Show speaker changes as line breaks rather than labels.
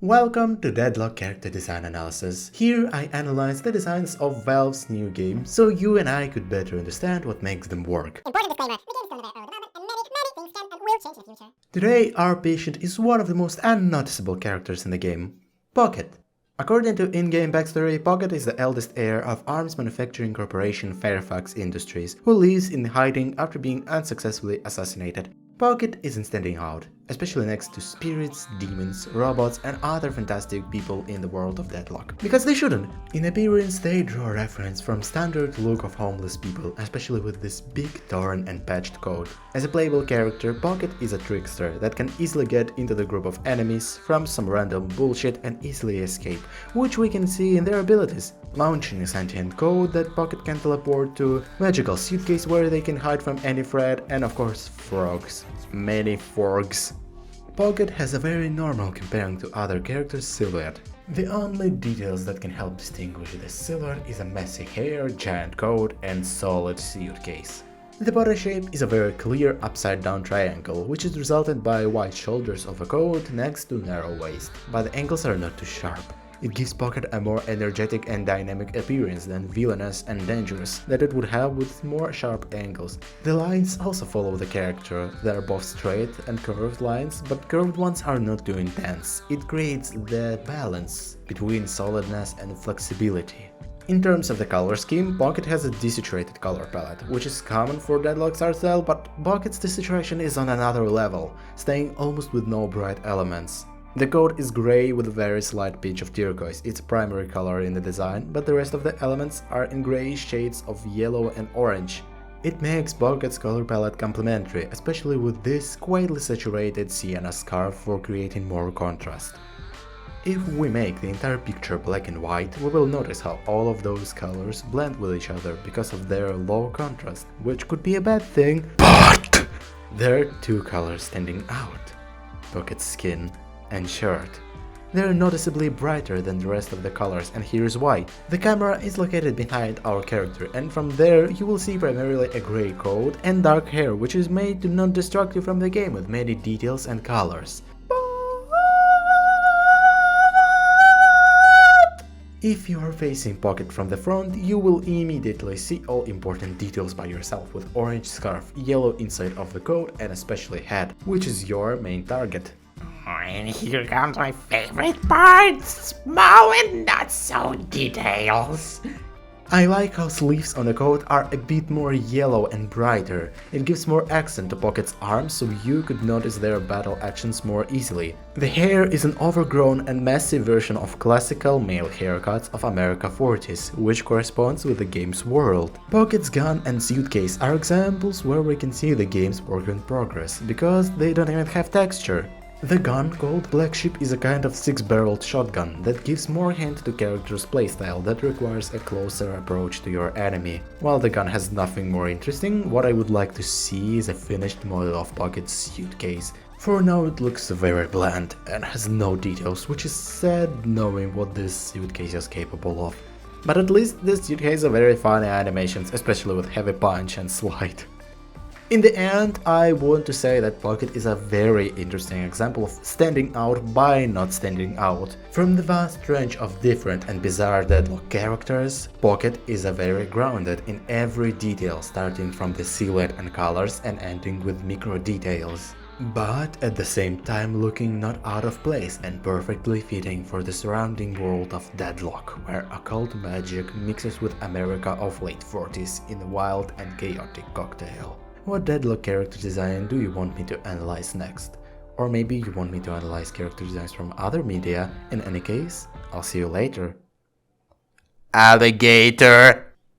Welcome to Deadlock Character Design Analysis. Here I analyze the designs of Valve's new game so you and I could better understand what makes them work.
Important disclaimer, the game is still in the development and many things can and will change in the future.
Today our patient is one of the most unnoticeable characters in the game, Pocket. According to in-game backstory, Pocket is the eldest heir of arms manufacturing corporation Fairfax Industries, who lives in hiding after being unsuccessfully assassinated. Pocket isn't standing out, especially next to spirits, demons, robots and other fantastic people in the world of Deadlock. Because they shouldn't. In appearance they draw reference from standard look of homeless people, especially with this big torn and patched coat. As a playable character, Pocket is a trickster that can easily get into the group of enemies from some random bullshit and easily escape, which we can see in their abilities. Launching a sentient code that Pocket can teleport to, magical suitcase where they can hide from any threat, and of course frogs. Many frogs. Pocket has a very normal comparing to other characters' silhouette. The only details that can help distinguish this silhouette is a messy hair, giant coat and solid suitcase. The body shape is a very clear upside down triangle, which is resulted by wide shoulders of a coat next to narrow waist, but the angles are not too sharp. It gives Pocket a more energetic and dynamic appearance than villainous and dangerous that it would have with more sharp angles. The lines also follow the character. They are both straight and curved lines, but curved ones are not too intense. It creates the balance between solidness and flexibility. In terms of the color scheme, Pocket has a desaturated color palette, which is common for Deadlock's art style, but Pocket's desaturation is on another level, staying almost with no bright elements. The coat is grey with a very slight pinch of turquoise, its primary color in the design, but the rest of the elements are in greyish shades of yellow and orange. It makes Pocket's color palette complementary, especially with this quietly saturated sienna scarf for creating more contrast. If we make the entire picture black and white, we will notice how all of those colors blend with each other because of their low contrast, which could be a bad thing, but there are two colors standing out: Pocket's skin and shirt. They're noticeably brighter than the rest of the colors, and here's why. The camera is located behind our character, and from there you will see primarily a grey coat and dark hair, which is made to not distract you from the game with many details and colors. If you are facing Pocket from the front, you will immediately see all important details by yourself with orange scarf, yellow inside of the coat and especially head, which is your main target.
And here comes my favorite part, small and not so details.
I like how sleeves on the coat are a bit more yellow and brighter. It gives more accent to Pocket's arms so you could notice their battle actions more easily. The hair is an overgrown and messy version of classical male haircuts of America 40s, which corresponds with the game's world. Pocket's gun and suitcase are examples where we can see the game's work in progress, because they don't even have texture. The gun, called Black Sheep, is a kind of six-barreled shotgun that gives more hint to character's playstyle that requires a closer approach to your enemy. While the gun has nothing more interesting, what I would like to see is a finished model of Pocket's suitcase. For now it looks very bland and has no details, which is sad knowing what this suitcase is capable of. But at least this suitcase has very funny animations, especially with heavy punch and slide. In the end, I want to say that Pocket is a very interesting example of standing out by not standing out. From the vast range of different and bizarre Deadlock characters, Pocket is a very grounded in every detail, starting from the silhouette and colors and ending with micro details. But at the same time looking not out of place and perfectly fitting for the surrounding world of Deadlock, where occult magic mixes with America of late 40s in a wild and chaotic cocktail. What Deadlock character design do you want me to analyze next? Or maybe you want me to analyze character designs from other media? In any case, I'll see you later.
Alligator!